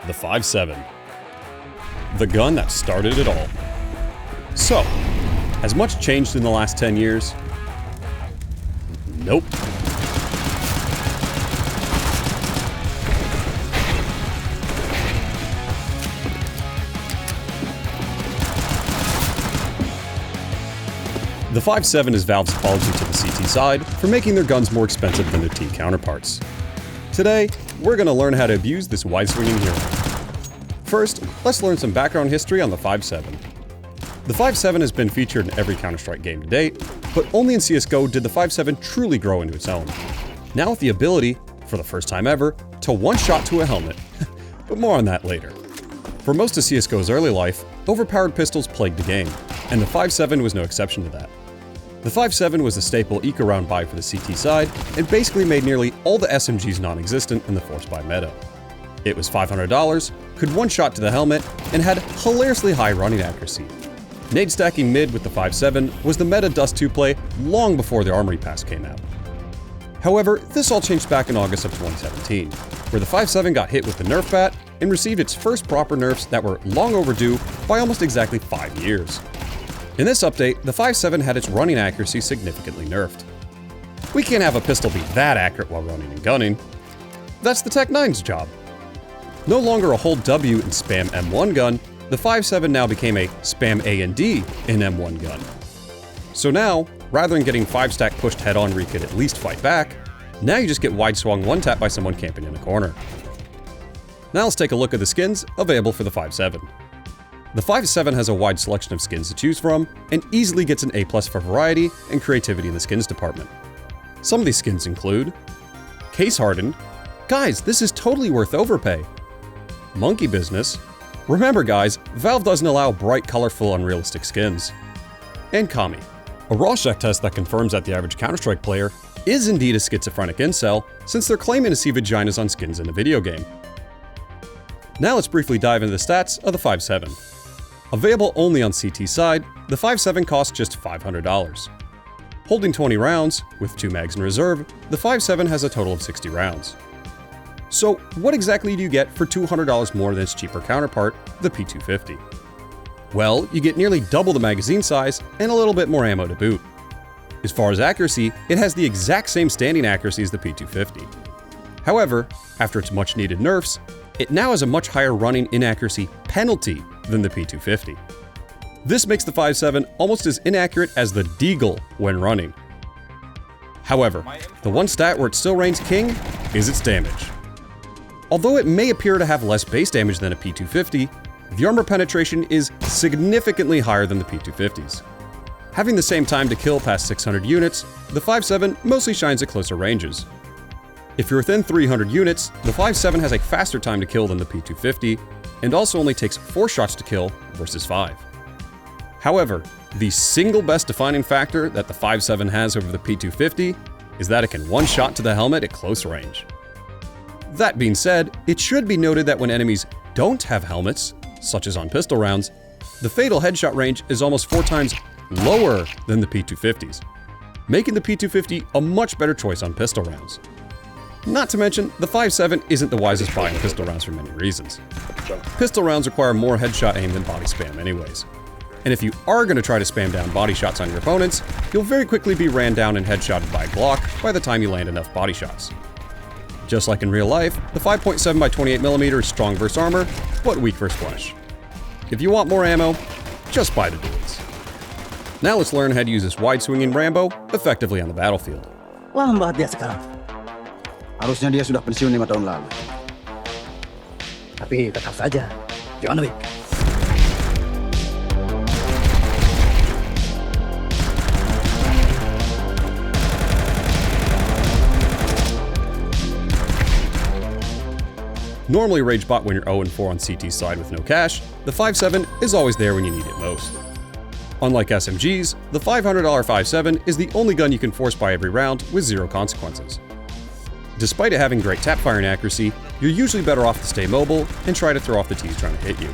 the 5.7. The gun that started it all. So, has much changed in the last 10 years? Nope. The 5.7 is Valve's apology to the CT side for making their guns more expensive than their T counterparts. Today, we're going to learn how to abuse this wide-swinging hero. First, let's learn some background history on the 5.7. The 5.7 has been featured in every Counter-Strike game to date, but only in CSGO did the 5.7 truly grow into its own. Now with the ability, for the first time ever, to one-shot to a helmet. But more on that later. For most of CSGO's early life, overpowered pistols plagued the game, and the 5.7 was no exception to that. The 5.7 was a staple eco-round buy for the CT side, and basically made nearly all the SMGs non-existent in the force buy meta. It was $500, could one-shot to the helmet, and had hilariously high running accuracy. Nade stacking mid with the 5.7 was the meta Dust 2 play long before the Armory Pass came out. However, this all changed back in August of 2017, where the 5.7 got hit with the nerf bat and received its first proper nerfs that were long overdue by almost exactly 5 years. In this update, the 5.7 had its running accuracy significantly nerfed. We can't have a pistol be that accurate while running and gunning. That's the Tech 9's job. No longer a hold W and spam M1 gun, the 5.7 now became a spam A and D in M1 gun. So now, rather than getting 5-stack pushed head-on where you could at least fight back, now you just get wide-swung one-tap by someone camping in a corner. Now let's take a look at the skins available for the 5.7. The 5.7 has a wide selection of skins to choose from, and easily gets an A+ for variety and creativity in the skins department. Some of these skins include Case Hardened. Guys, this is totally worth overpay. Monkey Business. Remember guys, Valve doesn't allow bright, colorful, unrealistic skins. And Kami. A Rorschach test that confirms that the average Counter-Strike player is indeed a schizophrenic incel, since they're claiming to see vaginas on skins in a video game. Now let's briefly dive into the stats of the 5.7. Available only on CT side, the 5.7 costs just $500. Holding 20 rounds, with 2 mags in reserve, the 5.7 has a total of 60 rounds. So what exactly do you get for $200 more than its cheaper counterpart, the P250? Well, you get nearly double the magazine size and a little bit more ammo to boot. As far as accuracy, it has the exact same standing accuracy as the P250. However, after its much needed nerfs, it now has a much higher running inaccuracy penalty than the P250. This makes the 5.7 almost as inaccurate as the Deagle when running. However, the one stat where it still reigns king is its damage. Although it may appear to have less base damage than a P250, the armor penetration is significantly higher than the P250's. Having the same time to kill past 600 units, the 5.7 mostly shines at closer ranges. If you're within 300 units, the 5.7 has a faster time to kill than the P250, and also only takes 4 shots to kill versus 5. However, the single best defining factor that the 5.7 has over the P250 is that it can one-shot to the helmet at close range. That being said, it should be noted that when enemies don't have helmets, such as on pistol rounds, the fatal headshot range is almost 4 times lower than the P250's, making the P250 a much better choice on pistol rounds. Not to mention, the 5.7 isn't the wisest buy in pistol rounds for many reasons. Pistol rounds require more headshot aim than body spam anyways. And if you are going to try to spam down body shots on your opponents, you'll very quickly be ran down and headshotted by a Glock by the time you land enough body shots. Just like in real life, the 5.7x28mm is strong versus armor, but weak versus flesh. If you want more ammo, just buy the duels. Now let's learn how to use this wide-swinging Rambo effectively on the battlefield. Wah, mbak dia sekarang. Harusnya dia sudah pensiun 5 tahun lalu. Tapi tetap saja, John Wick. Normally rage bot when you're 0-4 on CT side with no cash, the 5.7 is always there when you need it most. Unlike SMGs, the $500 5.7 is the only gun you can force buy every round with 0 consequences. Despite it having great tap firing accuracy, you're usually better off to stay mobile and try to throw off the T's trying to hit you.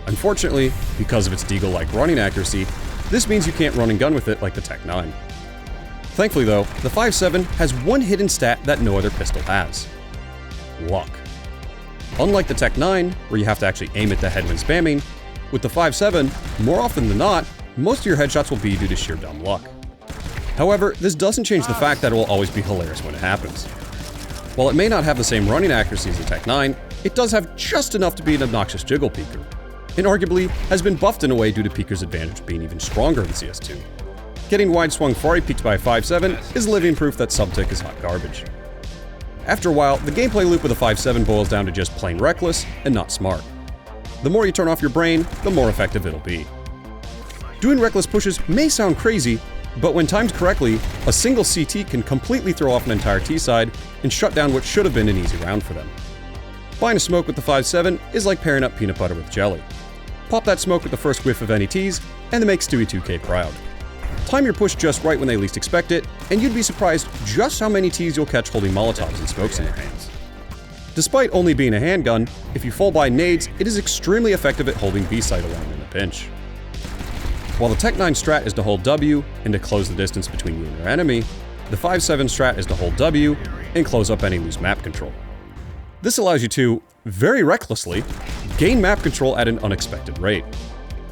Unfortunately, because of its Deagle-like running accuracy, this means you can't run and gun with it like the Tech 9. Thankfully though, the 5.7 has one hidden stat that no other pistol has: luck. Unlike the Tech 9, where you have to actually aim at the head when spamming, with the 5.7, more often than not, most of your headshots will be due to sheer dumb luck. However, this doesn't change the fact that it will always be hilarious when it happens. While it may not have the same running accuracy as the Tech 9, it does have just enough to be an obnoxious jiggle peeker, and arguably has been buffed in a way due to peeker's advantage being even stronger in CS2. Getting wide-swung Fari peeked by a 5.7 is living proof that sub-tick is hot garbage. After a while, the gameplay loop with a 5.7 boils down to just plain reckless and not smart. The more you turn off your brain, the more effective it'll be. Doing reckless pushes may sound crazy, but when timed correctly, a single CT can completely throw off an entire T-side and shut down what should have been an easy round for them. Buying a smoke with the 5.7 is like pairing up peanut butter with jelly. Pop that smoke with the first whiff of any Ts, and they make Stewie2K proud. Time your push just right when they least expect it, and you'd be surprised just how many Ts you'll catch holding Molotovs and smokes in their hands. Despite only being a handgun, if you full buy nades, it is extremely effective at holding B-side around in a pinch. While the Tech 9 strat is to hold W and to close the distance between you and your enemy, the 5.7 strat is to hold W and close up any loose map control. This allows you to, very recklessly, gain map control at an unexpected rate.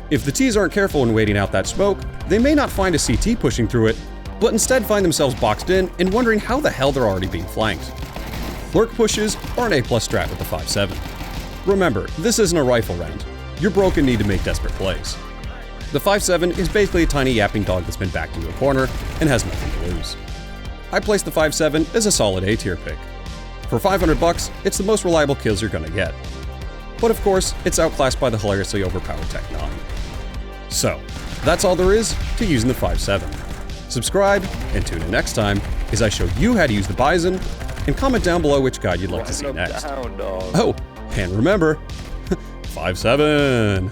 If the Ts aren't careful when waiting out that smoke, they may not find a CT pushing through it, but instead find themselves boxed in and wondering how the hell they're already being flanked. Lurk pushes are an A+ strat with the 5.7. Remember, this isn't a rifle round. You're broke and need to make desperate plays. The 5.7 is basically a tiny yapping dog that's been backed into a corner and has nothing to lose. I place the 5.7 as a solid A tier pick. For $500, it's the most reliable kills you're gonna get. But of course, it's outclassed by the hilariously overpowered Tech 9. So, that's all there is to using the 5.7. Subscribe and tune in next time as I show you how to use the Bison, and comment down below which guide you'd like to see next. Oh, and remember, 5.7!